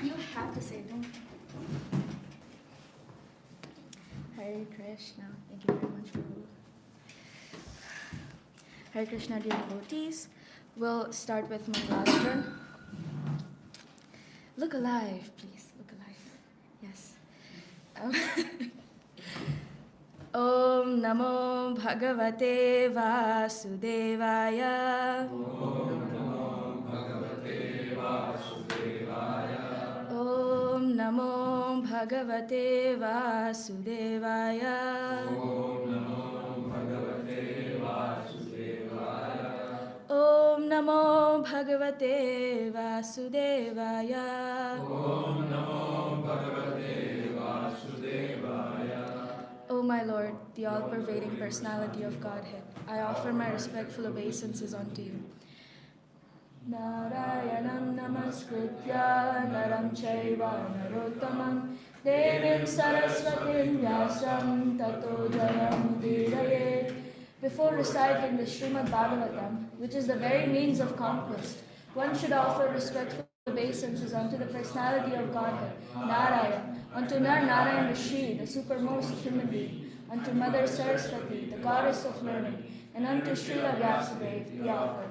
You have to say, don't. Hare Krishna. Thank you very much for Hare Krishna, dear devotees. We'll start with Mangalasran. Look alive, please. Look alive. Yes. Om Namo Bhagavate Vasudevaya. Om Namo Bhagavate Vasudevaya. Om Namo Bhagavate Vasudevaya. O my Lord, the all-pervading personality of Godhead, I offer my respectful obeisances unto you. Narayanam namaskritya naram chaiva narottamam devim saraswatim vyasam tato jayam udiraye. Before reciting the Srimad Bhagavatam, which is the very means of conquest, one should offer respectful obeisances unto the personality of Godhead, Narayana, unto Narayan Rishi, the supermost human being, unto Mother Saraswati, the goddess of learning, and unto Srila Vyasadeva, the author.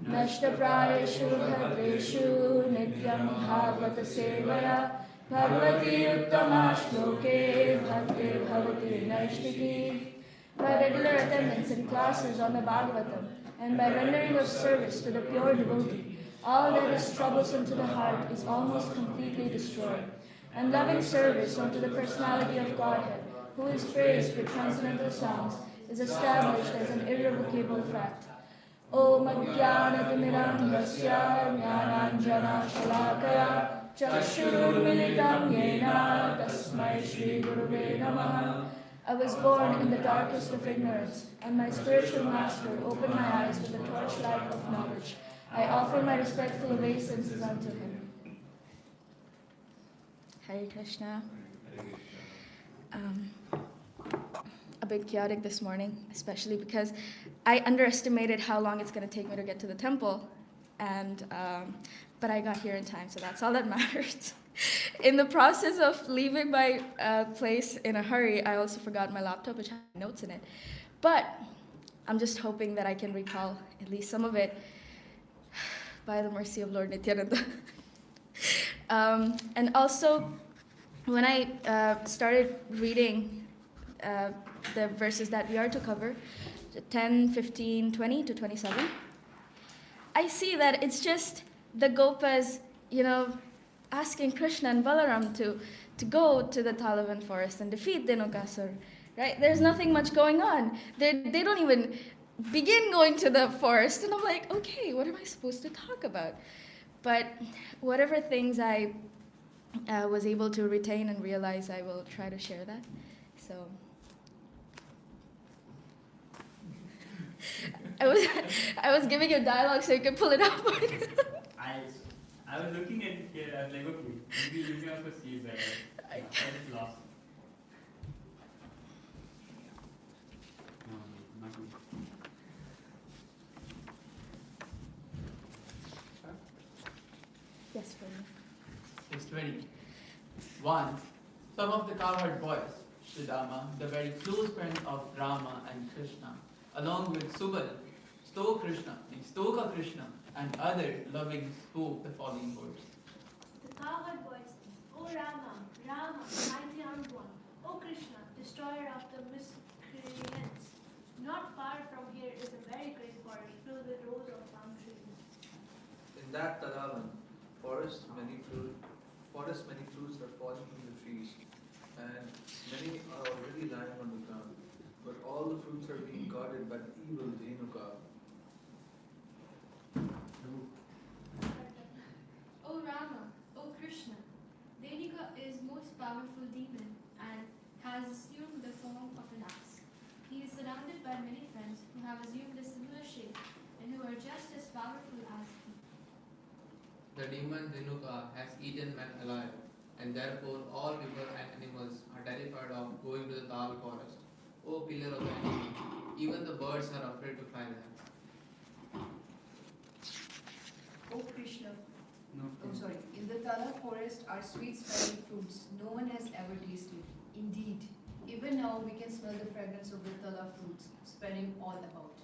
Nashtaprayeshu bhadreshu nityam bhagavata sevaya bhagavati uttama shloke bhakti bhavati naishtiki. By regular attendance in classes on the Bhagavatam and by rendering of service to the pure devotee, all that is troublesome to the heart is almost completely destroyed. And loving service unto the personality of Godhead, who is praised with transcendental sounds, is established as an irrevocable fact. Om Ajnanatimiram Yasya Jnananjana Shalakaya Chakshurmilitam Yena Tasmai Shri Guruve Namaha. I was born in the darkest of ignorance, and my spiritual master opened my eyes with the torchlight of knowledge. I offer my respectful obeisances unto him. Hare Krishna. A bit chaotic this morning, especially because I underestimated how long it's going to take me to get to the temple, but I got here in time, so that's all that matters. In the process of leaving my place in a hurry, I also forgot my laptop, which had notes in it. But I'm just hoping that I can recall at least some of it by the mercy of Lord Nityananda. And also, when I started reading the verses that we are to cover, 10, 15, 20 to 27, I see that it's just the Gopas, asking Krishna and Balaram to go to the Talavan forest and defeat Dhenukasur, right? There's nothing much going on. They don't even begin going to the forest, and I'm like, okay, what am I supposed to talk about? But whatever things I was able to retain and realize, I will try to share that. So I was giving you dialogue so you could pull it up. I was looking at it here, I was like, okay, maybe you can also see that I was lost. No, not good. Yes, for me. It's 20. Once, some of the cowherd boys, Sridama, the very close friends of Rama and Krishna, along with Subal, Stoka Krishna, and other loving spoke the following words. The cowherd boys, O Rama, mighty armed one, O Krishna, destroyer of the miscreants. Not far from here is a very great forest filled with rows of palm trees. In that Talavan forest, many fruits are falling from the trees, and many are already lying on the ground. But all the fruits are being guarded by the evil Dhenuka. O Rama, O Krishna, Denika is most powerful demon and has assumed the form of an axe. He is surrounded by many friends who have assumed a similar shape and who are just as powerful as he. The demon Dhenuka has eaten men alive, and therefore all people and animals are terrified of going to the Tal forest. O pillar of the enemy, even the birds are afraid to fly there. O Krishna, No. In the Tala forest are sweet-smelling fruits no one has ever tasted. Indeed, even now we can smell the fragrance of the Tala fruits spreading all about.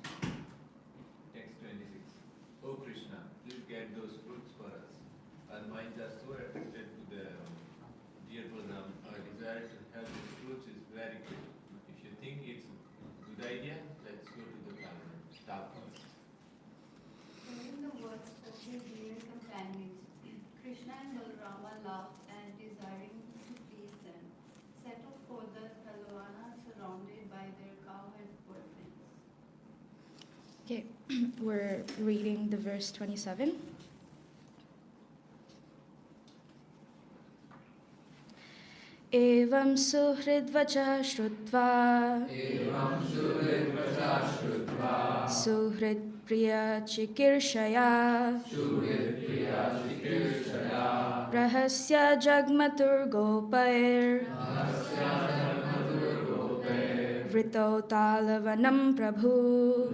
Text 26. Oh Krishna, please get those fruits for us. Our minds are so attracted to the dear Balram. Our desire to have these fruits is very great. If you think it's a good idea, let's go to the garden. Stop first. Hearing the words of their dear companions, Krishna and Balarama laughed and, desiring to please them, set off for the Talavana surrounded by their cowherd boyfriends. Okay, we're reading the verse 27. Evam suhridvacha shrutva suhrid priya chikirshaya rahasya jagmatur gopair vrito talavanam prabhu.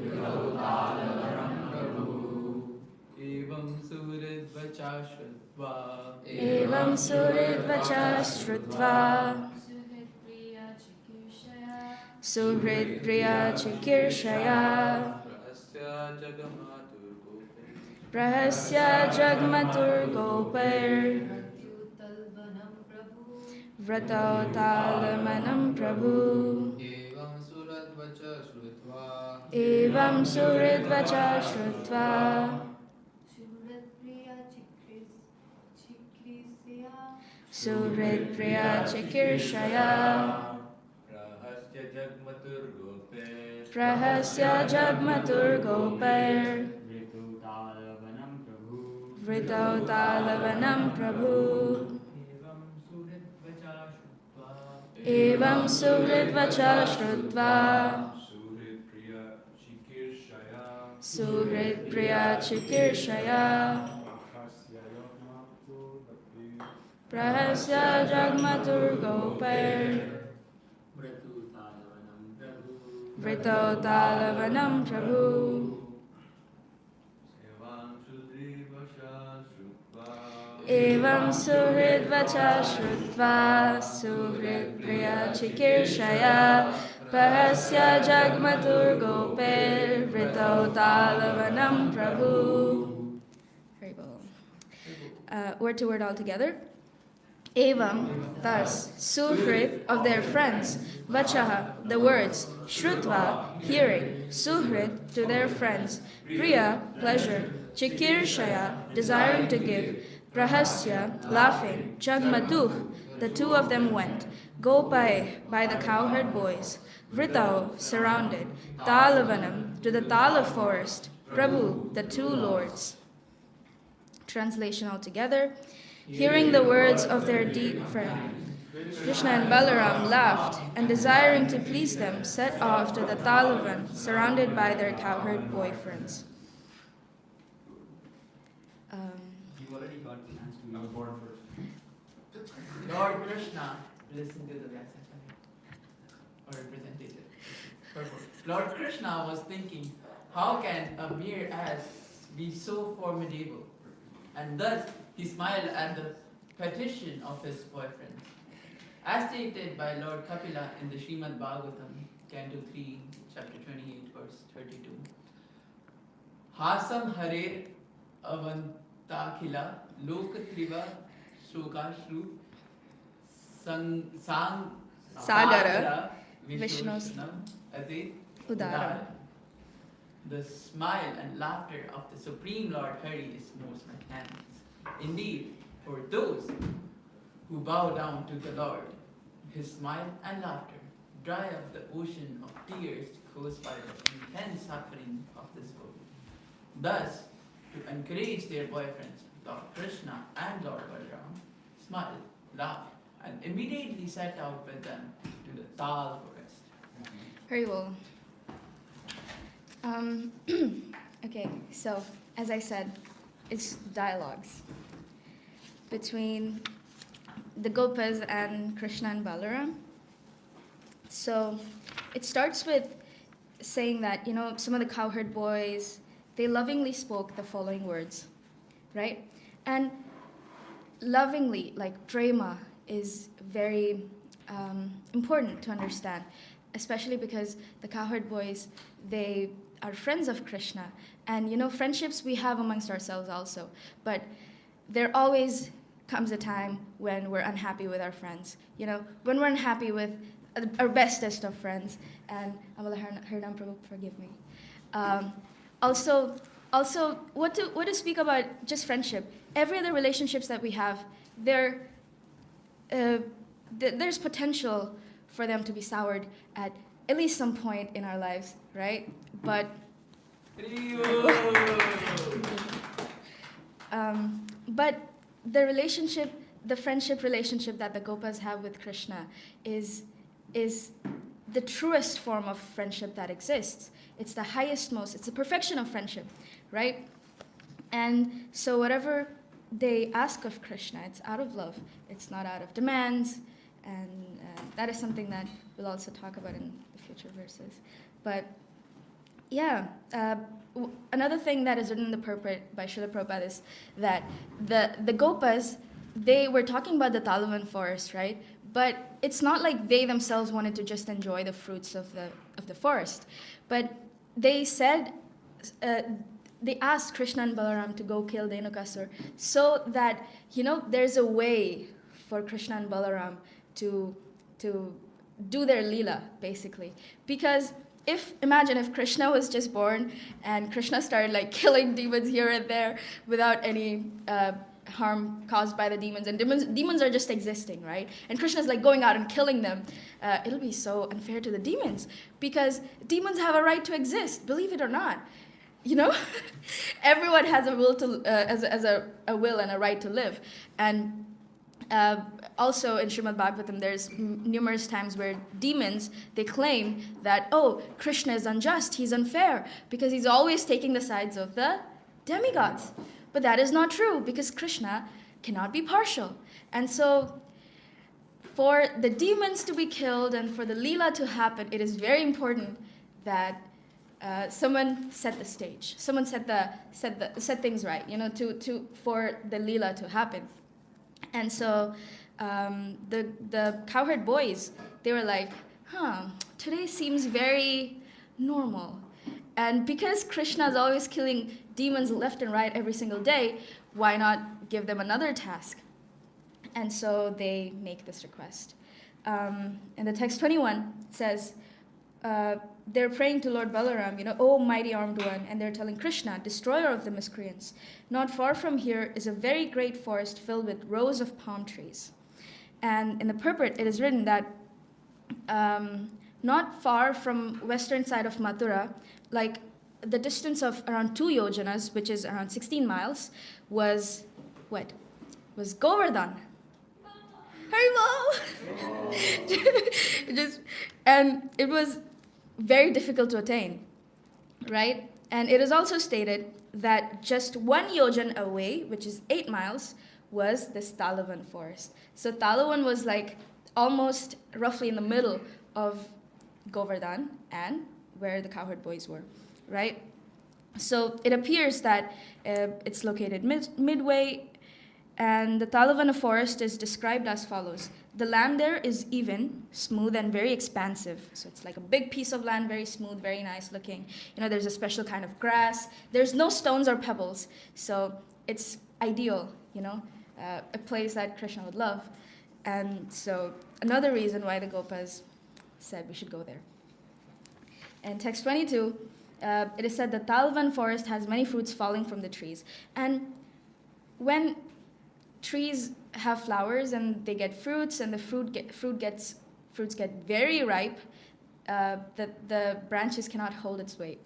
Evam suridvacha shrutva Suhrid priya chikirshaya Rahasya jagmatur gopair Vrato talamanam prabhu. Evam suridvacha shrutva Suhrid priya chikirshaya Rahasya jagmatur gope. Prahasya jagmatur gopair Vritu Talavanam Prabhu. Vrito talavanam prabhu. Evam suhridvacha shrutva Suhrid priya chikirshaya. Suhrid priya chikirshaya Prahasya jagmatur gopair Vritu Talavanam Prabhu. Vrito talavanam prabhu. Evam suhridvacha shrutva Suhrid priya chikirshaya Prahasya jagmatur gopair Vrito talavanam prabhu. Very well. Word to word all together. Evam, thus, Suhrid, of their friends, Vachaha, the words, Shrutva, hearing, Suhrid, to their friends, Priya, pleasure, Chikirshaya, desiring to give, Prahasya, laughing, Jagmatuh, the two of them went, Gopai, by the cowherd boys, Vritao, surrounded, Talavanam, to the Tala forest, Prabhu, the two lords. Translation altogether. Hearing the words of their deep friend, Krishna and Balaram laughed, and desiring to please them, set off to the Talavan, surrounded by their cowherd boyfriends. You already got the chance to be born first. Lord Krishna, listen to the message or representative. Lord Krishna was thinking, how can a mere ass be so formidable? And thus he smiled at the petition of his boyfriend. As stated by Lord Kapila in the Srimad Bhagavatam, Canto 3, chapter 28, verse 32. Hasam harer avantakhila lokatriva shokashru sang Sagara Vishnusnam adi Udara. The smile and laughter of the Supreme Lord Hari is most magnanimous. Indeed, for those who bow down to the Lord, his smile and laughter dry up the ocean of tears caused by the intense suffering of this world. Thus, to encourage their boyfriends, Lord Krishna and Lord Balaram smiled, laughed, and immediately set out with them to the Tal forest. Very well. Okay, so as I said, it's dialogues between the Gopas and Krishna and Balaram. So it starts with saying that, some of the cowherd boys, they lovingly spoke the following words, right? And lovingly, like prema, is very important to understand, especially because the cowherd boys, they are friends of Krishna. And friendships we have amongst ourselves also, but there always comes a time when we're unhappy with our friends. When we're unhappy with our bestest of friends, and Amala Harinam Prabhu, forgive me. Also, what to speak about just friendship? Every other relationships that we have, there's potential for them to be soured at least some point in our lives, right? But but the friendship relationship that the Gopas have with Krishna is the truest form of friendship that exists. It's the highest, it's the perfection of friendship, right? And so whatever they ask of Krishna, it's out of love. It's not out of demands, and that is something that we'll also talk about in the future verses. But yeah, another thing that is written in the purport by Srila Prabhupada is that the Gopas, they were talking about the Talavan forest, right? But it's not like they themselves wanted to just enjoy the fruits of the forest. But they said, they asked Krishna and Balaram to go kill Dhenukasur so that, there's a way for Krishna and Balaram to do their Leela, basically. Because imagine if Krishna was just born and Krishna started like killing demons here and there without any harm caused by the demons, and demons are just existing, right? And Krishna's like going out and killing them. It'll be so unfair to the demons, because demons have a right to exist, believe it or not. Everyone has a will to a will and a right to live. And also in Srimad Bhagavatam, there's numerous times where demons, they claim that, oh, Krishna is unjust, he's unfair, because he's always taking the sides of the demigods. But that is not true, because Krishna cannot be partial. And so for the demons to be killed and for the Leela to happen, it is very important that someone set the stage. Someone set things right, for the Leela to happen. And so the cowherd boys, they were like, today seems very normal. And because Krishna is always killing demons left and right every single day, why not give them another task? And so they make this request. In the text 21, it says, they're praying to Lord Balaram, "Oh mighty armed one," and they're telling Krishna, "Destroyer of the miscreants, not far from here is a very great forest filled with rows of palm trees." And in the purport, it is written that not far from western side of Mathura, like the distance of around 2 yojanas, which is around 16 miles, was what? Was Govardhan. Haribol! And it was very difficult to attain, right? And it is also stated that just 1 yojan away, which is 8 miles, was this Talavan forest. So Talavan was like almost roughly in the middle of Govardhan and where the cowherd boys were, right? So it appears that it's located midway, and the Talavana forest is described as follows. The land there is even, smooth, and very expansive. So it's like a big piece of land, very smooth, very nice looking. There's a special kind of grass. There's no stones or pebbles. So it's ideal, a place that Krishna would love. And so another reason why the Gopas said we should go there. In text 22, it is said the Talvan forest has many fruits falling from the trees. And when trees have flowers and they get fruits, and the fruits get very ripe, the branches cannot hold its weight,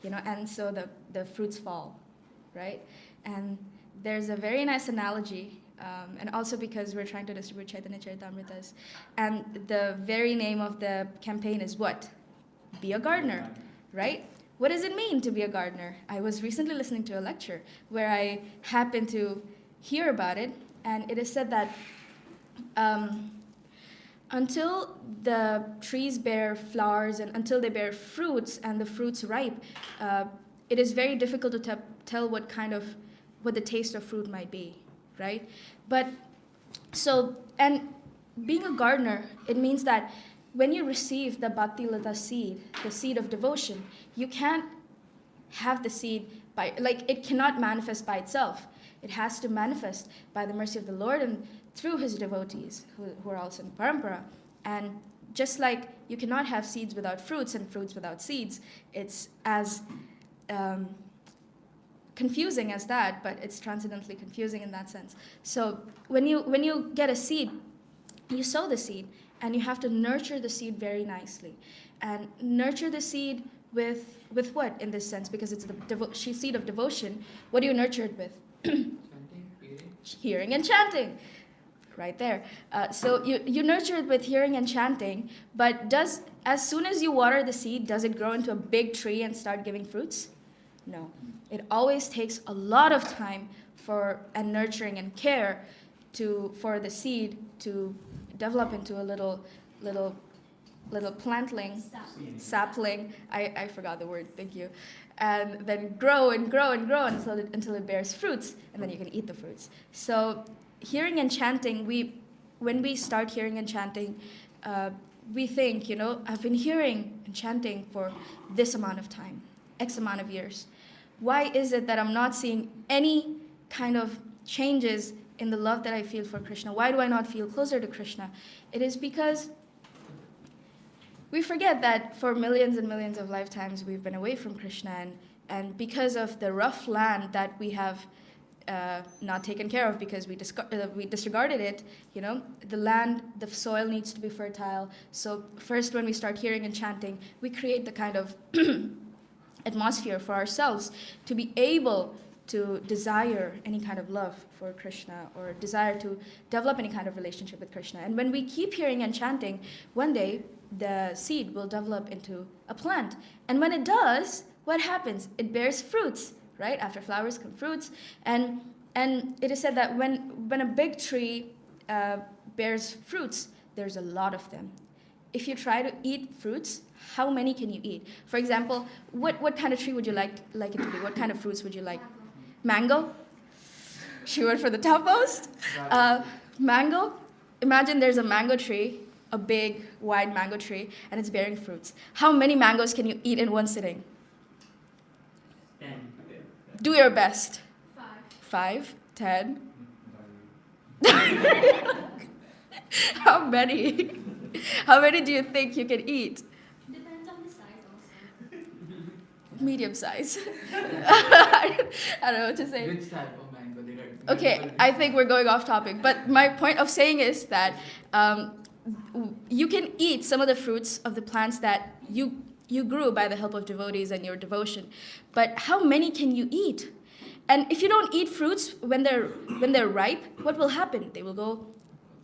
and so the fruits fall, right? And there's a very nice analogy, and also because we're trying to distribute Chaitanya Charitamritas, and the very name of the campaign is what? Be a gardener, right? What does it mean to be a gardener? I was recently listening to a lecture where I happened to hear about it, and it is said that until the trees bear flowers and until they bear fruits and the fruits ripe, it is very difficult to tell what the taste of fruit might be, right? But so, and being a gardener, it means that when you receive the bhakti lata seed, the seed of devotion, you can't have the seed by, like, it cannot manifest by itself. It has to manifest by the mercy of the Lord and through his devotees who are also in parampara. And just like you cannot have seeds without fruits and fruits without seeds, it's as confusing as that, but it's transcendently confusing in that sense. So when you get a seed, you sow the seed, and you have to nurture the seed very nicely. And nurture the seed with what in this sense? Because it's the seed of devotion. What do you nurture it with? Hearing and chanting. Right there. So you nurture it with hearing and chanting, but as soon as you water the seed, does it grow into a big tree and start giving fruits? No. It always takes a lot of time and nurturing and care for the seed to develop into a little plantling, sapling. I forgot the word, thank you. And then grow and grow and grow until it bears fruits, and then you can eat the fruits. So hearing and chanting, when we start hearing and chanting, we think, I've been hearing and chanting for this amount of time, X amount of years. Why is it that I'm not seeing any kind of changes in the love that I feel for Krishna? Why do I not feel closer to Krishna? It is because we forget that for millions and millions of lifetimes we've been away from Krishna, and because of the rough land that we have not taken care of because we disregarded it, the land, the soil needs to be fertile. So first, when we start hearing and chanting, we create the kind of atmosphere for ourselves to be able to desire any kind of love for Krishna or desire to develop any kind of relationship with Krishna. And when we keep hearing and chanting, one day the seed will develop into a plant. And when it does, what happens? It bears fruits, right? After flowers come fruits. And it is said that when a big tree bears fruits, there's a lot of them. If you try to eat fruits, how many can you eat? For example, what kind of tree would you like it to be? What kind of fruits would you like? Mango? She went for the topmost. Mango. Imagine there's a mango tree, a big, wide mango tree, and it's bearing fruits. How many mangoes can you eat in one sitting? 10. Do your best. 5. 5, 10. How many? How many do you think you can eat? Depends on the size also. Medium size. I don't know what to say. Which type of mango? Okay, I think we're going off topic. But my point of saying is that you can eat some of the fruits of the plants that you grew by the help of devotees and your devotion. But how many can you eat? And if you don't eat fruits when they're ripe, what will happen? They will go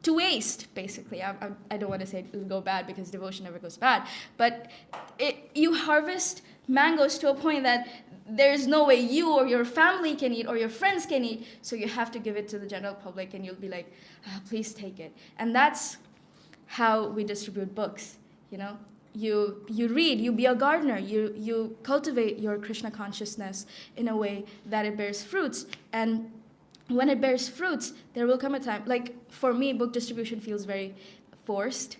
to waste, basically. I don't want to say it will go bad because devotion never goes bad. But you harvest mangoes to a point that there's no way you or your family can eat or your friends can eat, so you have to give it to the general public, and you'll be like, please take it. And that's how we distribute books, You read, you be a gardener, you cultivate your Krishna consciousness in a way that it bears fruits. And when it bears fruits, there will come a time, like for me, book distribution feels very forced,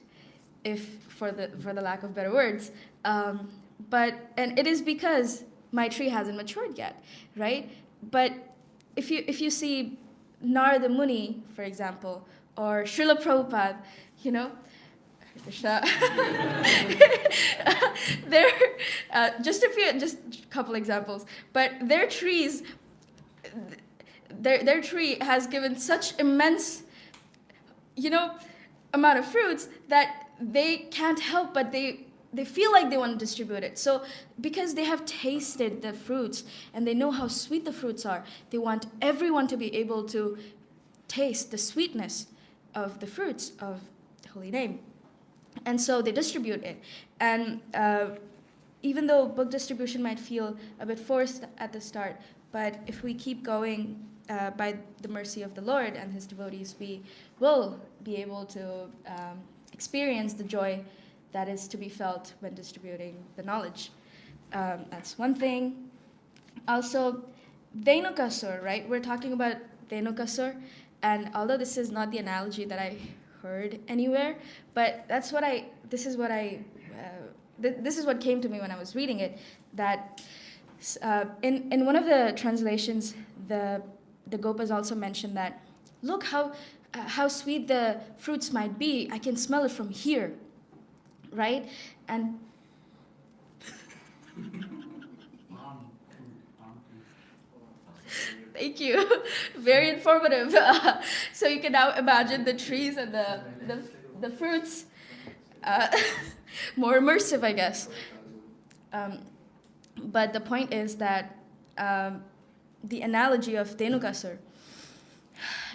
for the lack of better words. And it is because my tree hasn't matured yet, right? But if you see Narada Muni, for example, or Srila Prabhupada, Krishna. Just a couple examples, but their trees, their tree has given such immense, amount of fruits that they can't help but they feel like they want to distribute it. So because they have tasted the fruits and they know how sweet the fruits are, they want everyone to be able to taste the sweetness of the fruits of the holy name. And so they distribute it. And even though book distribution might feel a bit forced at the start, but if we keep going by the mercy of the Lord and his devotees, we will be able to experience the joy that is to be felt when distributing the knowledge. That's one thing. Also, Dhenukasur, right? We're talking about Dhenukasur. And although this is not the analogy that I heard anywhere, but this is what came to me when I was reading it, that in one of the translations, the Gopas also mentioned that, look how sweet the fruits might be. I can smell it from here, right? And thank you. Very informative. So you can now imagine the trees and the fruits. More immersive, I guess. But the point is that the analogy of Dhenukasur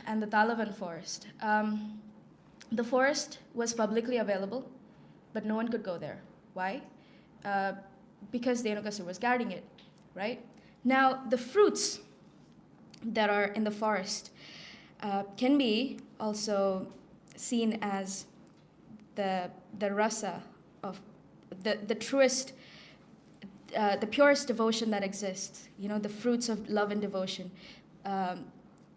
and the Talavan forest. The forest was publicly available, but no one could go there. Why? Because Dhenukasur was guarding it, right? Now, the fruits that are in the forest can be also seen as the rasa of the truest, the purest devotion that exists, the fruits of love and devotion.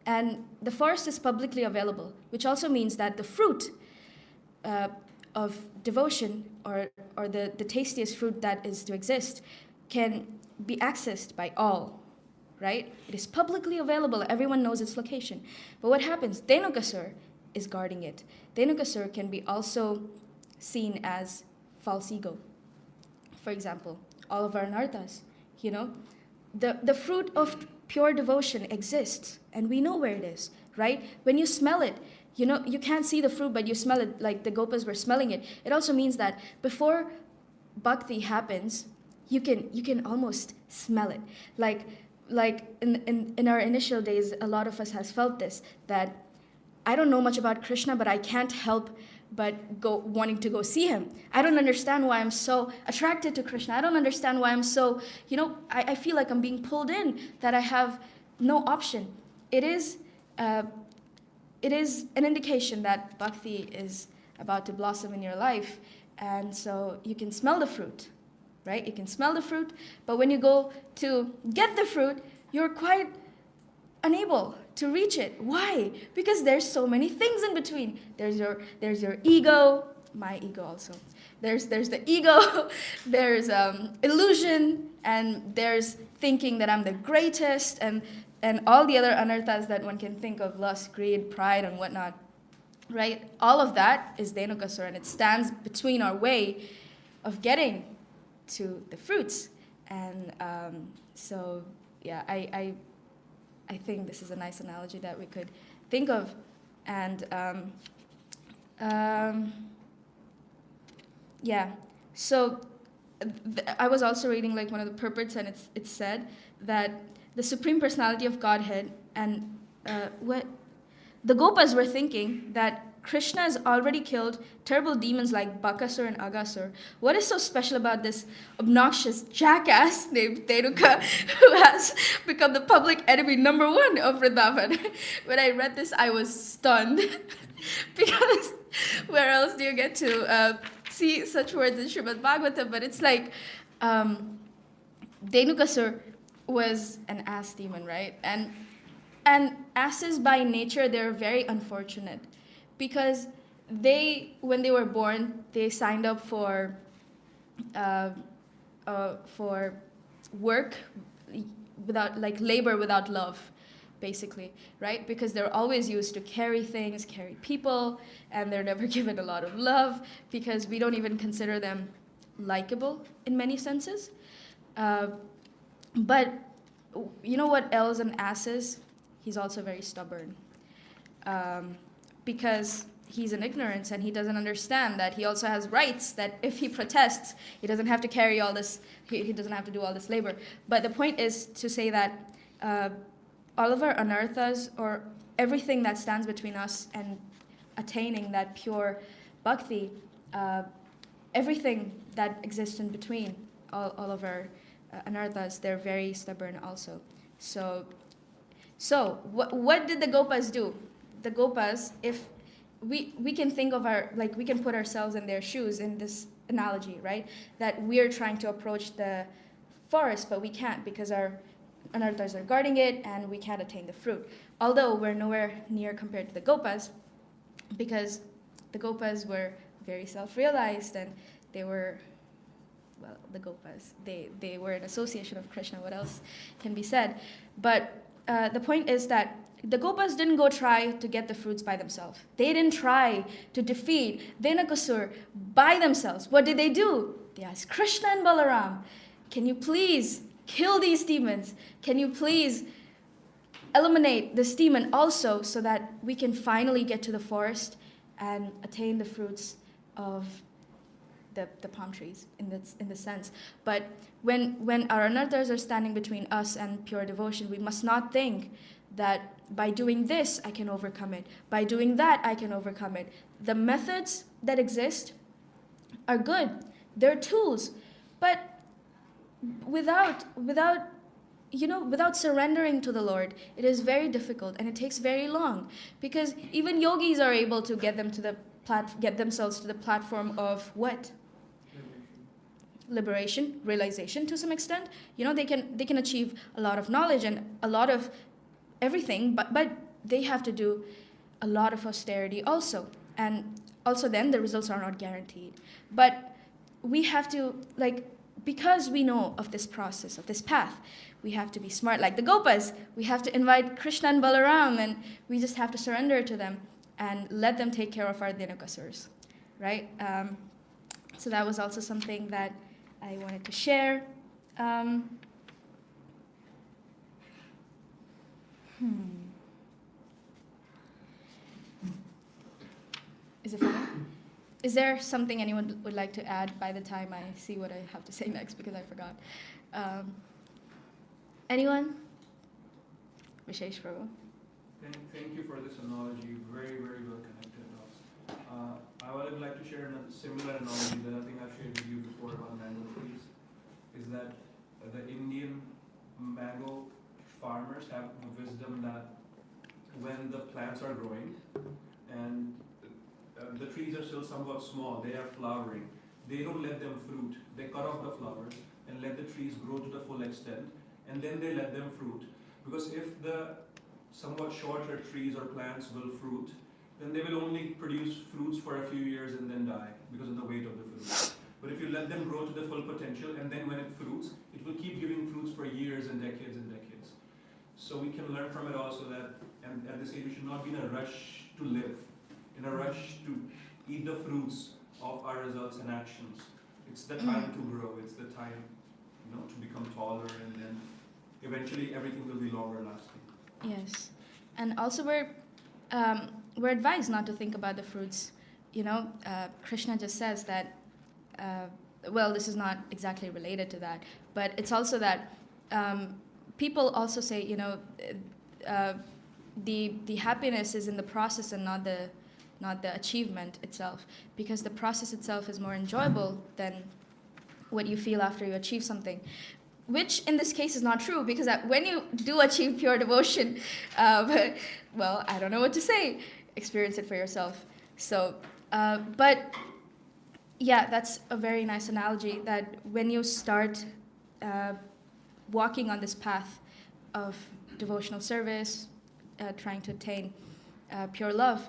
And the forest is publicly available, which also means that the fruit of devotion, or the tastiest fruit that is to exist, can be accessed by all, right? It is publicly available. Everyone knows its location. But what happens? Dhenukasur is guarding it. Dhenukasur can be also seen as false ego. For example, all of our anarthas, the fruit of pure devotion exists, and we know where it is, right? When you smell it, you can't see the fruit, but you smell it, like the Gopas were smelling it. It also means that before bhakti happens, you can almost smell it. Like in our initial days, a lot of us has felt this, that I don't know much about Krishna, but I can't help but wanting to go see him. I don't understand why I'm so attracted to Krishna. I don't understand why I'm so, I feel like I'm being pulled in, that I have no option. It is an indication that bhakti is about to blossom in your life. And so you can smell the fruit, right? You can smell the fruit, but when you go to get the fruit, you're quite unable to reach it. Why? Because there's so many things in between. There's your ego, my ego also. There's the ego, there's illusion, and there's thinking that I'm the greatest, and all the other anarthas that one can think of, lust, greed, pride, and whatnot. Right? All of that is Dhenukasur, and it stands between our way of getting to the fruits. And so, yeah, I think this is a nice analogy that we could think of. And yeah, so I was also reading like one of the purports, and it said that the Supreme Personality of Godhead and what the Gopas were thinking, that Krishna has already killed terrible demons like Bakasur and Agasur. What is so special about this obnoxious jackass named Dhenuka, who has become the public enemy #1 of Vrindavan? When I read this, I was stunned. Because where else do you get to see such words in Srimad Bhagavatam? But it's like Dhenukasur was an ass demon, right? And asses by nature, they're very unfortunate. Because when they were born, they signed up for work without, like, labor without love, basically, right? Because they're always used to carry things, carry people, and they're never given a lot of love, because we don't even consider them likable in many senses. But you know what else an ass is? He's also very stubborn. Because he's in ignorance, and he doesn't understand that he also has rights, that if he protests, he doesn't have to carry all this, he doesn't have to do all this labor. But the point is to say that all of our anarthas, or everything that stands between us and attaining that pure bhakti, everything that exists in between, all of our anarthas, they're very stubborn also. So what did the Gopas do? The Gopas, if we can think of we can put ourselves in their shoes in this analogy, right? That we're trying to approach the forest, but we can't, because our anarthas are guarding it, and we can't attain the fruit. although we're nowhere near compared to the Gopas, because the Gopas were very self-realized, and they were, well, the Gopas, they were an association of Krishna. What else can be said? But the point is that the Gopas didn't go try to get the fruits by themselves. They didn't try to defeat Denakasur by themselves. What did they do? They asked Krishna and Balaram, can you please kill these demons? Can you please eliminate this demon also, so that we can finally get to the forest and attain the fruits of the palm trees in the sense. But when our anathas are standing between us and pure devotion, we must not think that by doing this I can overcome it. By doing that I can overcome it. The methods that exist are good. They're tools. But without surrendering to the Lord, it is very difficult, and it takes very long, because even yogis are able to get themselves to the platform of what? Liberation, realization to some extent. They can achieve a lot of knowledge and a lot of everything, but they have to do a lot of austerity also, and also then the results are not guaranteed. But we have to, because we know of this process, of this path, we have to be smart like the Gopas. We have to invite Krishna and Balaram, and we just have to surrender to them and let them take care of our Dinakasurs, right? So that was also something that I wanted to share. Is it funny? Is there something anyone would like to add by the time I see what I have to say next, because I forgot? Anyone? Vishesh Prabhu. Thank you for this analogy. Very, very well connected. I would like to share a similar analogy that I think I've shared with you before about mango trees. Is that the Indian mango farmers have the wisdom that when the plants are growing and the trees are still somewhat small, they are flowering, they don't let them fruit. They cut off the flowers and let the trees grow to the full extent, and then they let them fruit. Because if the somewhat shorter trees or plants will fruit, then they will only produce fruits for a few years and then die because of the weight of the fruit. But if you let them grow to the full potential, and then when it fruits, it will keep giving fruits for years and decades and decades. So we can learn from it also that, and at this age, we should not be in a rush to live, in a rush to eat the fruits of our results and actions. It's the time to grow. It's the time, to become taller, and then eventually everything will be longer lasting. Yes, and also we're advised not to think about the fruits. Krishna just says that. Well, this is not exactly related to that, but it's also that people also say, the happiness is in the process and not the achievement itself, because the process itself is more enjoyable than what you feel after you achieve something. Which in this case is not true, because when you do achieve pure devotion, well, I don't know what to say. Experience it for yourself. So, but yeah, that's a very nice analogy, that when you start walking on this path of devotional service, trying to attain pure love,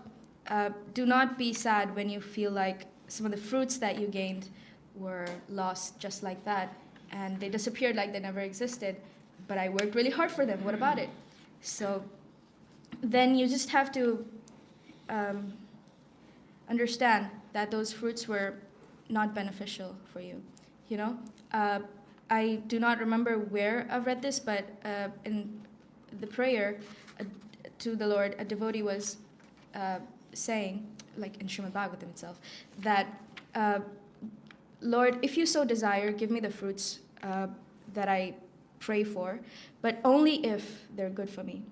do not be sad when you feel like some of the fruits that you gained were lost just like that, and they disappeared like they never existed, but I worked really hard for them. What about it? So then you just have to understand that those fruits were not beneficial for you. I do not remember where I've read this, but in the prayer to the Lord, a devotee was saying, like in Srimad Bhagavatam itself, that Lord, if you so desire, give me the fruits that I pray for, but only if they're good for me,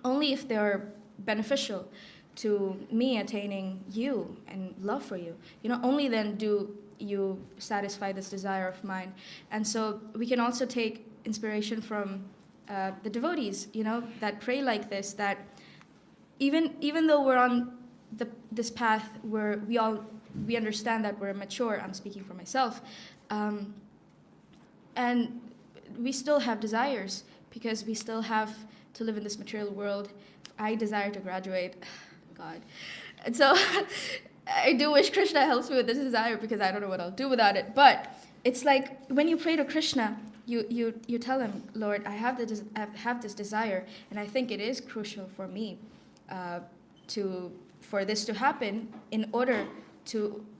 only if they're beneficial to me attaining you and love for you. Only then do you satisfy this desire of mine. And so we can also take inspiration from the devotees, that pray like this, that even though we're on this path where we understand that we're mature, I'm speaking for myself, and we still have desires, because we still have to live in this material world. I desire to graduate. God. And so I do wish Krishna helps me with this desire, because I don't know what I'll do without it. But it's like when you pray to Krishna, you tell him, Lord, I have this desire, and I think it is crucial for me for this to happen, in order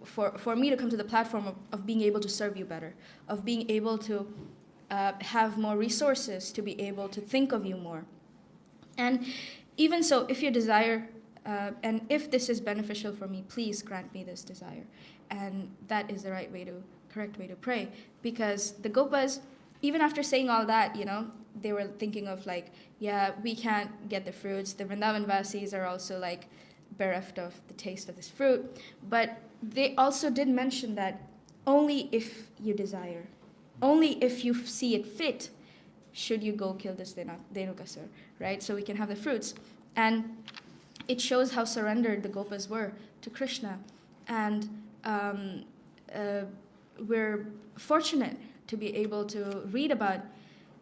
for me to come to the platform of being able to serve you better, of being able to have more resources, to be able to think of you more. And even so, if your desire, and if this is beneficial for me, please grant me this desire. And that is the correct way to pray. Because the Gopas, even after saying all that, they were thinking of like, yeah, we can't get the fruits. The Vrindavan Vasis are also like bereft of the taste of this fruit. But they also did mention that only if you desire, only if you see it fit, should you go kill this Dhenukasur, right? So we can have the fruits. And it shows how surrendered the Gopas were to Krishna. And we're fortunate to be able to read about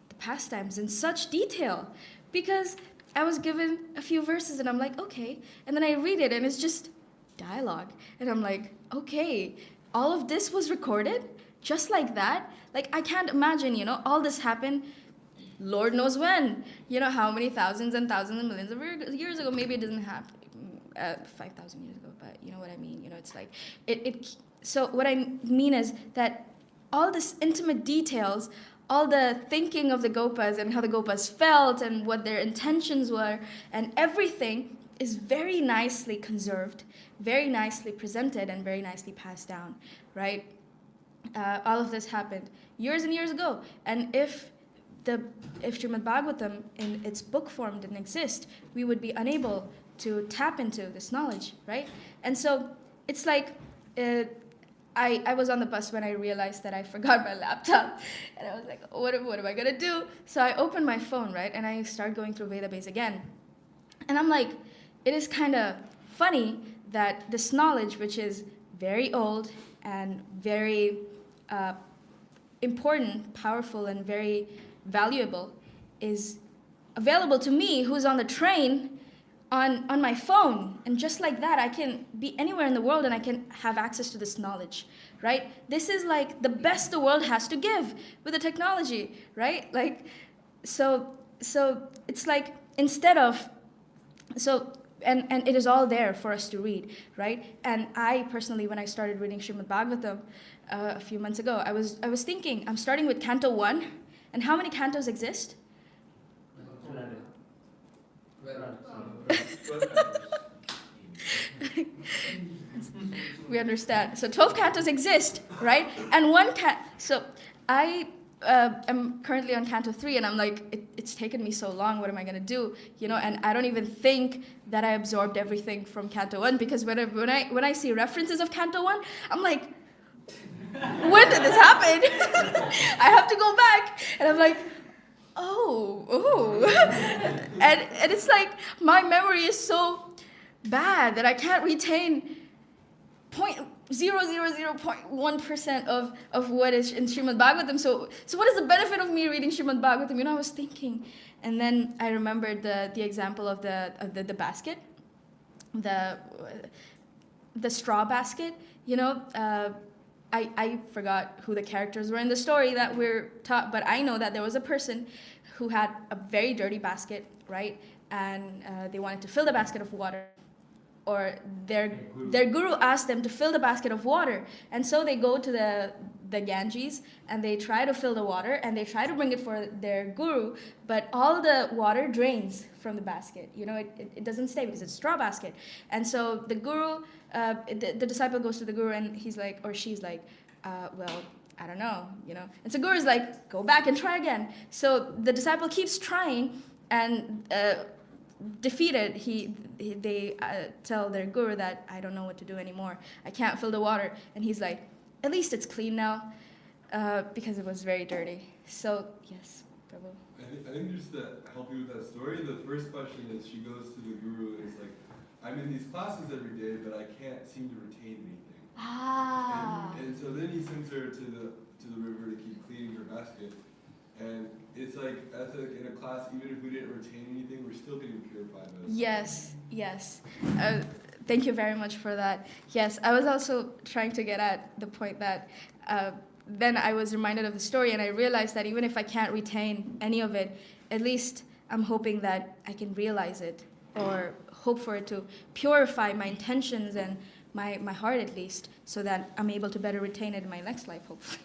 the pastimes in such detail, because I was given a few verses and I'm like, okay. And then I read it and it's just dialogue. And I'm like, okay, all of this was recorded just like that? Like, I can't imagine, all this happened Lord knows when, how many thousands and thousands and millions of years ago. Maybe it doesn't happen 5,000 years ago, but you know what I mean. It's like so what I mean is that all this intimate details, all the thinking of the Gopas and how the Gopas felt and what their intentions were, and everything is very nicely conserved, very nicely presented, and very nicely passed down, right? All of this happened years and years ago, and if Srimad Bhagavatam in its book form didn't exist, we would be unable to tap into this knowledge, right? And so it's like, I was on the bus when I realized that I forgot my laptop, and I was like, what am I gonna do? So I opened my phone, right, and I started going through Vedabase again. And I'm like, it is kind of funny that this knowledge, which is very old and very important, powerful, and very valuable, is available to me, who's on the train, on my phone. And just like that, I can be anywhere in the world and I can have access to this knowledge, right? This is like the best the world has to give with the technology, right? Like, so it's like, instead of, and it is all there for us to read, right? And I personally, when I started reading Srimad Bhagavatam a few months ago, I was thinking, I'm starting with Canto 1, and how many cantos exist? We understand. So 12 cantos exist, right? And so I am currently on Canto 3, and I'm like, it's taken me so long, what am I going to do? And I don't even think that I absorbed everything from Canto 1, because when I see references of Canto 1, I'm like, when did this happen? I have to go back. And I'm like, oh. and it's like, my memory is so bad that I can't retain 0.000.1% of what is in Srimad Bhagavatam. So what is the benefit of me reading Srimad Bhagavatam? I was thinking. And then I remembered the example of the basket, the straw basket, I forgot who the characters were in the story that we're taught, but I know that there was a person who had a very dirty basket, right? And they wanted to fill the basket of water, or their guru asked them to fill the basket of water. And so they go to the Ganges and they try to fill the water and they try to bring it for their guru, but all the water drains from the basket. It doesn't stay because it's a straw basket. And so the guru, the disciple goes to the guru and he's like, or she's like, well, I don't know, And so guru's like, go back and try again. So the disciple keeps trying, and defeated, they tell their guru that I don't know what to do anymore. I can't fill the water. And he's like, at least it's clean now, because it was very dirty. So, yes, Prabhu. I think just to help you with that story, the first question is, she goes to the guru and is like, I'm in these classes every day, but I can't seem to retain anything. Ah. And so then he sends her to the river to keep cleaning her basket. And it's like, in a class, even if we didn't retain anything, we're still getting purified by the Yes, yes. Thank you very much for that. Yes, I was also trying to get at the point that then I was reminded of the story, and I realized that even if I can't retain any of it, at least I'm hoping that I can realize it, or hope for it to purify my intentions and my heart at least, so that I'm able to better retain it in my next life, hopefully.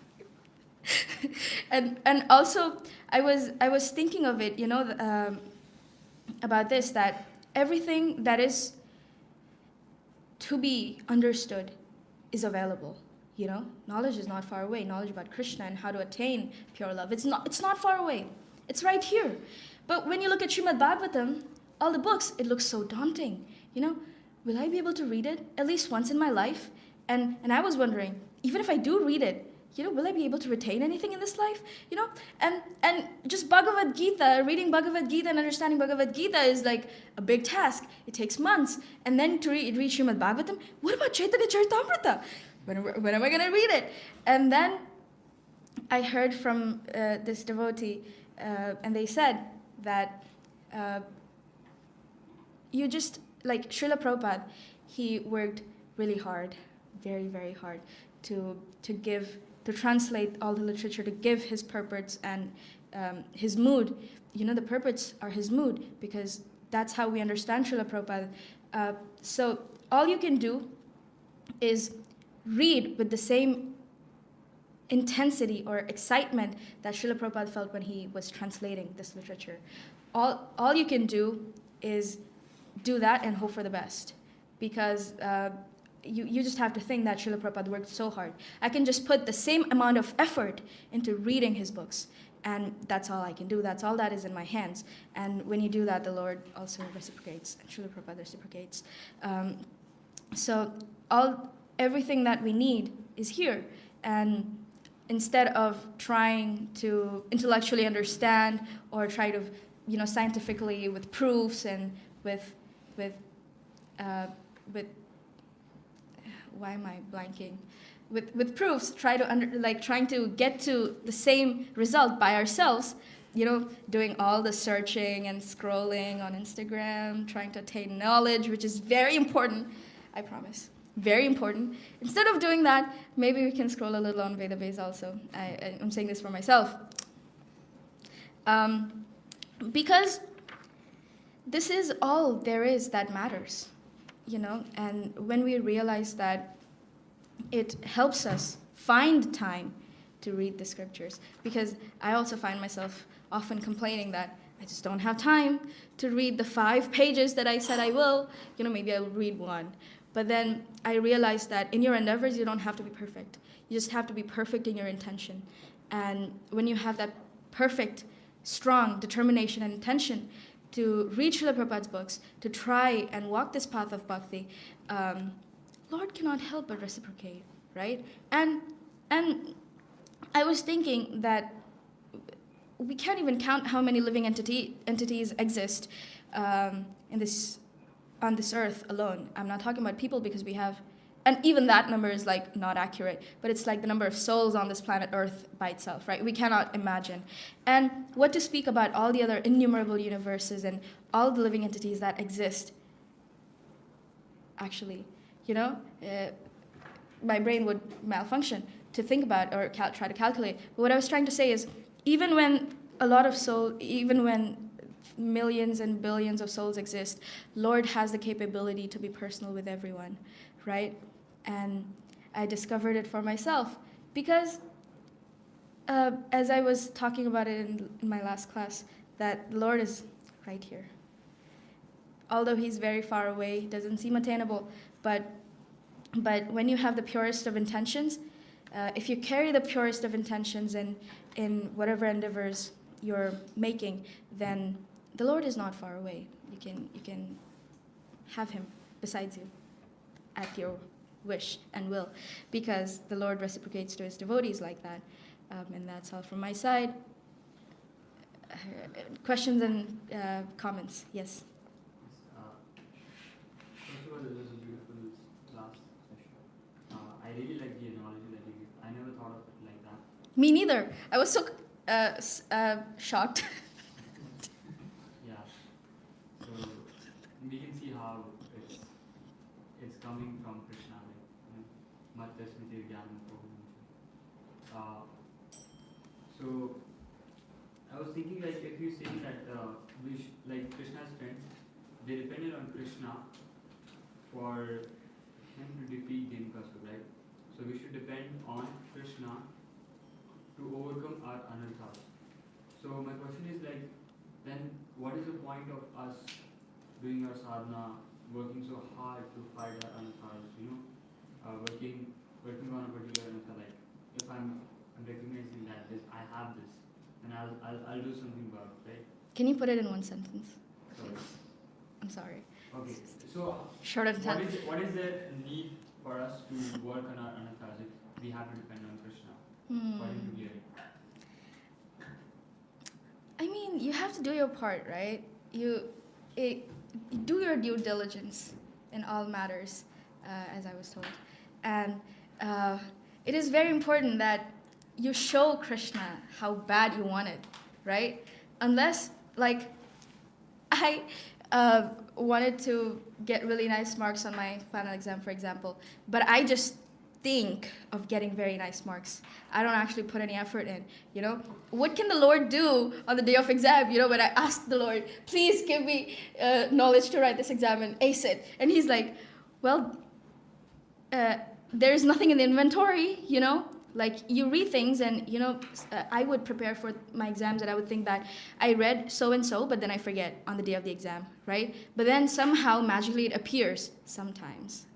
and also I was thinking of it, about this, that everything that is to be understood is available. Knowledge is not far away. Knowledge about Krishna and how to attain pure love. It's not far away. It's right here. But when you look at Srimad Bhagavatam, all the books, it looks so daunting. Will I be able to read it at least once in my life? And I was wondering, even if I do read it, will I be able to retain anything in this life? And just Bhagavad Gita, reading Bhagavad Gita and understanding Bhagavad Gita is like a big task. It takes months. And then to read Srimad Bhagavatam, what about Chaitanya Charitamrita? When am I going to read it? And then I heard from this devotee, and they said that you just, like Srila Prabhupada, he worked really hard, very, very hard, to translate all the literature, to give his purports and his mood. The purports are his mood, because that's how we understand Srila Prabhupada. So all you can do is read with the same intensity or excitement that Srila Prabhupada felt when he was translating this literature. All you can do is do that and hope for the best, because you just have to think that Srila Prabhupada worked so hard. I can just put the same amount of effort into reading his books, and that's all I can do. That's all that is in my hands. And when you do that, the Lord also reciprocates, and Srila Prabhupada reciprocates. So everything that we need is here. And instead of trying to intellectually understand or try to, scientifically with proofs and with why am I blanking? With proofs, trying to get to the same result by ourselves, doing all the searching and scrolling on Instagram, trying to attain knowledge, which is very important, I promise. Very important. Instead of doing that, maybe we can scroll a little on Vedabase also. I'm saying this for myself. Because this is all there is that matters, and when we realize that, it helps us find time to read the scriptures. Because I also find myself often complaining that I just don't have time to read the 5 pages that I said I will. Maybe I'll read one. But then I realized that in your endeavors, you don't have to be perfect. You just have to be perfect in your intention. And when you have that perfect, strong determination and intention to read Srila Prabhupada's books, to try and walk this path of bhakti, Lord cannot help but reciprocate, right? And I was thinking that we can't even count how many living entities exist on this earth alone. I'm not talking about people, because we have, and even that number is like not accurate, but it's like the number of souls on this planet Earth by itself, right? We cannot imagine. And what to speak about all the other innumerable universes and all the living entities that exist. Actually, my brain would malfunction to think about or try to calculate. But what I was trying to say is, even when millions and billions of souls exist, Lord has the capability to be personal with everyone, right? And I discovered it for myself, because as I was talking about it in my last class, that the Lord is right here. Although he's very far away, doesn't seem attainable, but when you have the purest of intentions, if you carry the purest of intentions in whatever endeavors you're making, then the Lord is not far away. You can have him besides you at your wish and will, because the Lord reciprocates to his devotees like that. And that's all from my side. Questions and comments? Yes. First of all, it was a beautiful last session. I really like the analogy that you gave. I never thought of it like that. Me neither. I was so shocked. Yeah. So we can see how it's coming from Krishna, like Mat Tasmiti Gyanam Prabhu. So I was thinking, like, if you say that like Krishna's friends, they depended on Krishna for him to defeat Denkasur, right? So we should depend on Krishna to overcome our anarthas. So my question is, like, then what is the point of us doing our sadhana, working so hard to fight our anarthas, working on a particular anartha, like if I'm recognizing that I have this, then I'll do something about it, right? Can you put it in one sentence? Sorry. I'm sorry. Okay. So Short of time. what is the need for us to work on our anarthas if we have to depend on Krishna? According to Gary. I mean, you have to do your part, right? You do your due diligence in all matters, as I was told. And it is very important that you show Krishna how bad you want it, right? Unless, like, I wanted to get really nice marks on my final exam, for example, but I just think of getting very nice marks. I don't actually put any effort in, What can the Lord do on the day of exam, when I ask the Lord, please give me knowledge to write this exam and ace it. And he's like, well, there's nothing in the inventory, Like, you read things and, I would prepare for my exams and I would think that I read so-and-so, but then I forget on the day of the exam, right? But then somehow magically it appears sometimes.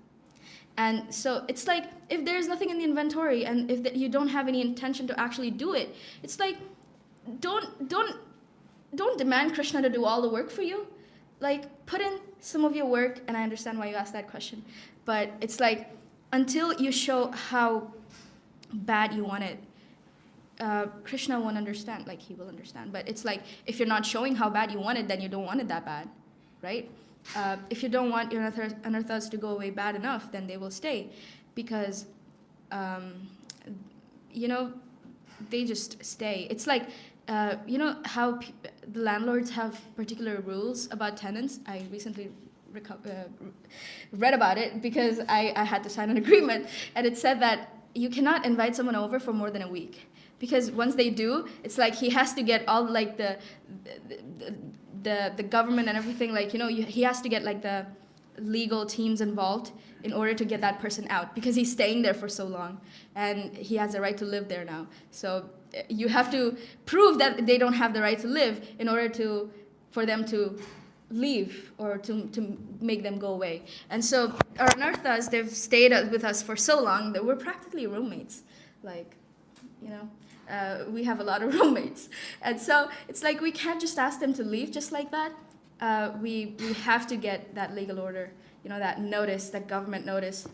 And so it's like, if there's nothing in the inventory and if you don't have any intention to actually do it, it's like, don't demand Krishna to do all the work for you. Like, put in some of your work, and I understand why you asked that question. But it's like, until you show how bad you want it, Krishna won't understand. Like, he will understand. But it's like, if you're not showing how bad you want it, then you don't want it that bad, right? If you don't want your anarthas to go away bad enough, then they will stay. Because, they just stay. It's like, how the landlords have particular rules about tenants. I recently read about it because I had to sign an agreement. And it said that you cannot invite someone over for more than a week. Because once they do, it's like he has to get all, like, the government and everything, like, he has to get, like, the legal teams involved in order to get that person out, because he's staying there for so long and he has the right to live there now. So you have to prove that they don't have the right to live in order for them to leave or to make them go away. And so our anarthas, they've stayed with us for so long that we're practically roommates. Like, we have a lot of roommates. And so it's like, we can't just ask them to leave just like that. We have to get that legal order, that notice, that government notice,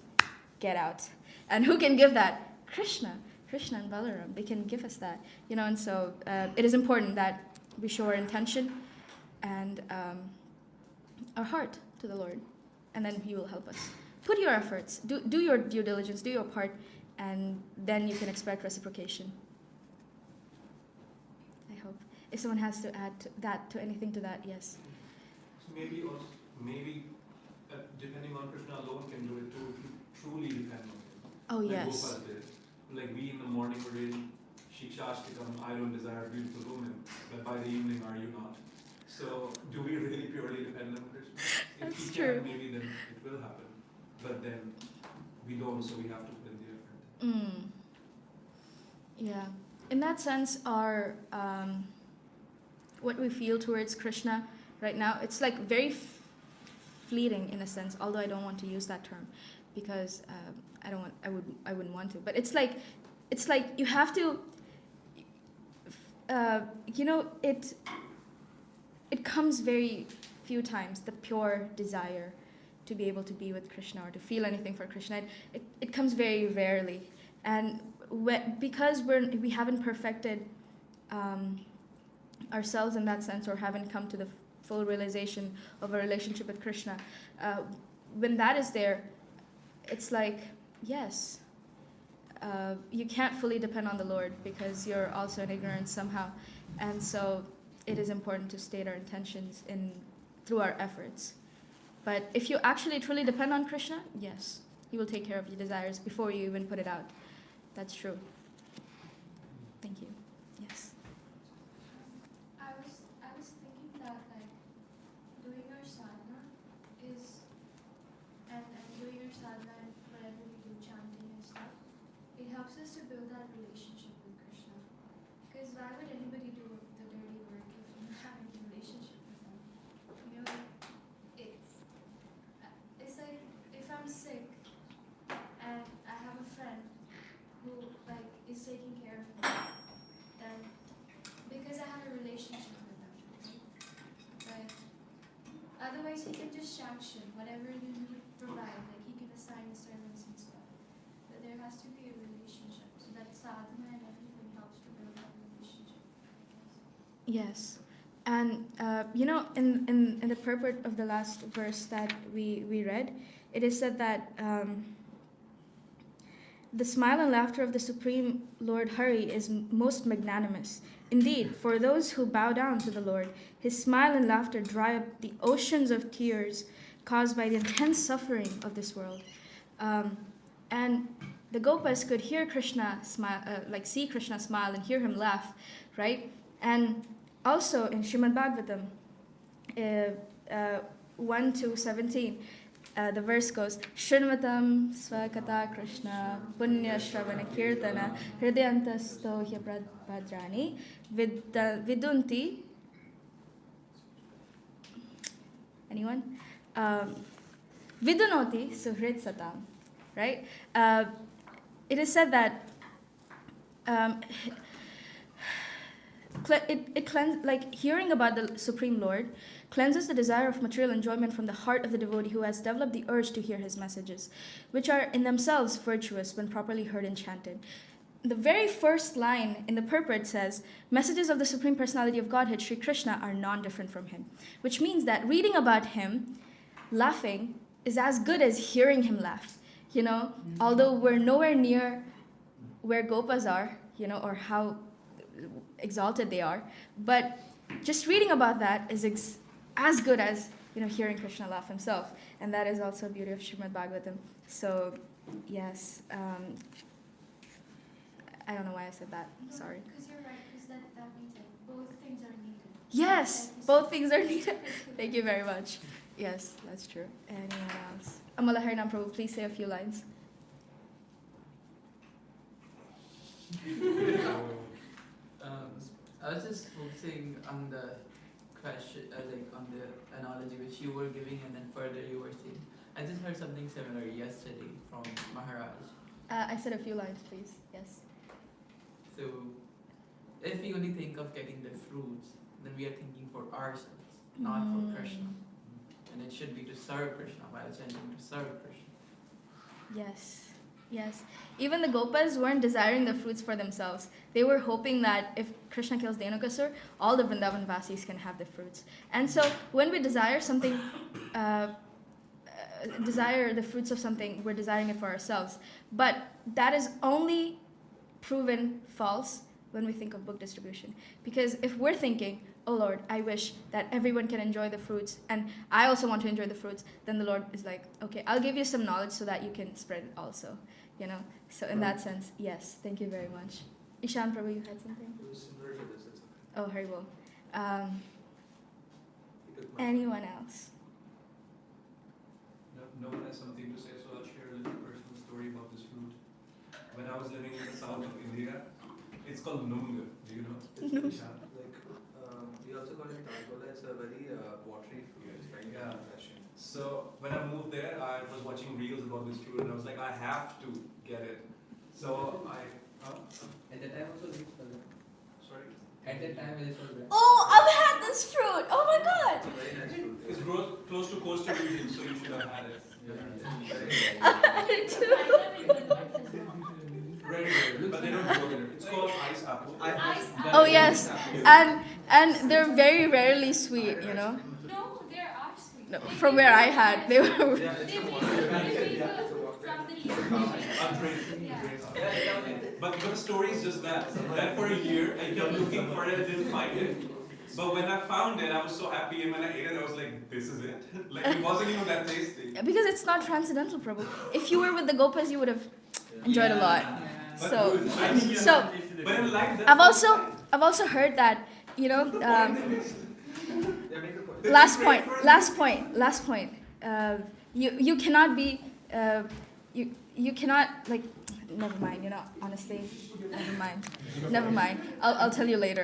get out. And who can give that? Krishna and Balaram, they can give us that, and so it is important that we show our intention and our heart to the Lord, and then he will help us. Put your efforts, do your due diligence, do your part, and then you can expect reciprocation. I hope. If someone has to add to anything to that, yes. So maybe depending on Krishna alone can do it too, if you truly depend on him. Oh, like yes. Gopal did. Like, we in the morning were in Shikshashtikam, I don't desire beautiful women, but by the evening are you not? So do we really purely depend on Krishna? If That's he true. can, maybe then it will happen. But then we don't, so we have to put in the effort. Yeah. In that sense, our what we feel towards Krishna right now, it's like very fleeting in a sense, although I don't want to use that term because I wouldn't want to. But it's like you have to, it comes very few times, the pure desire to be able to be with Krishna or to feel anything for Krishna. It comes very rarely. And because we haven't perfected ourselves in that sense, or haven't come to the full realization of a relationship with Krishna, when that is there, it's like, yes, you can't fully depend on the Lord because you're also in ignorance somehow. And so it is important to state our intentions through our efforts. But if you actually truly depend on Krishna, yes, he will take care of your desires before you even put it out. That's true. Thank you. Yes. I was thinking that like doing our sadhana is and doing our sadhana and whatever we do, chanting and stuff, it helps us to build that relationship with Krishna. Because why would anybody do the dirty work if you're not having a relationship with them? You know, it's like if I'm sick and I have a friend who like is taking care of me, then because I have a relationship with them, right? Otherwise, he can just sanction whatever you need provide, like he can assign servants and stuff. But there has to be a relationship, so that sadhana and everything helps to build that relationship. Yes. And, in the purport of the last verse that we read, it is said that the smile and laughter of the Supreme Lord Hari is most magnanimous. Indeed, for those who bow down to the Lord, his smile and laughter dry up the oceans of tears caused by the intense suffering of this world. And the Gopas could hear Krishna smile, see Krishna smile and hear him laugh, right? And also in Srimad Bhagavatam 1-17, the verse goes, Shrunvatam Swakata Krishna Punya Shravana Kirtana Hridyantasto Hyapradrani Vidunti. Anyone? Vidunoti Suhrit Satam. Right? It is said that hearing about the Supreme Lord cleanses the desire of material enjoyment from the heart of the devotee who has developed the urge to hear his messages, which are in themselves virtuous when properly heard and chanted. The very first line in the purport says, messages of the Supreme Personality of Godhead, Sri Krishna, are non-different from him, which means that reading about him, laughing, is as good as hearing him laugh. Although we're nowhere near where Gopas are, or how exalted they are, but just reading about that is as good as hearing Krishna laugh himself, and that is also a beauty of Srimad Bhagavatam. So yes, I don't know why I said that. Sorry. Because you're right. Because that means like both things are needed. Yes, both things are needed. Thank you very much. Yes, that's true. Anyone else? Amala Harinam Prabhu, please say a few lines. I was just focusing on the question, on the analogy which you were giving, and then further you were saying. I just heard something similar yesterday from Maharaj. I said a few lines, please. Yes. So, if we only think of getting the fruits, then we are thinking for ourselves, not for Krishna. And it should be to serve Krishna while chanting to serve Krishna. Yes. Yes. Even the Gopas weren't desiring the fruits for themselves. They were hoping that if Krishna kills Dhenukasur, all the Vrindavan Vasis can have the fruits. And so when we desire something, desire the fruits of something, we're desiring it for ourselves. But that is only proven false when we think of book distribution. Because if we're thinking, oh Lord, I wish that everyone can enjoy the fruits, and I also want to enjoy the fruits, then the Lord is like, okay, I'll give you some knowledge so that you can spread it also. So in that sense, yes, thank you very much. Ishan Prabhu, you had something? It was similar to this. Oh, Haribol. Anyone else? No one has something to say, so I'll share a little personal story about this fruit. When I was living in the south of India, it's called Nung. Do you know? Ishan? We also call it Targola. It's a very watery fruit. It's very refreshing. So when I moved there, I was watching reels about this fruit, and I was like, I have to get it. So At that time also this was there. Sorry? At that time this was there. Oh, I've had this fruit! Oh my god! It's a very nice fruit. It's close to coastal region, so you should have had it. I did too. Very rare, but they don't grow there. It's called ice apple. Oh yes, and they're very rarely sweet, No, there are sweet. No, from where I had, they were. Yeah, it's a water. From from the leaf. A drink. But the story is just that for a year I kept looking for it, I didn't find it. But when I found it, I was so happy, and when I ate it, I was like, this is it? Like, it wasn't even that tasty. Because it's not transcendental, Prabhu. If you were with the Gopas, you would have enjoyed a lot. But So, good. I think so but in life, that's I've also heard that, you know, Yeah, make the point. last point. You cannot be, you cannot, like, never mind, you know, honestly, never mind. I'll tell you later.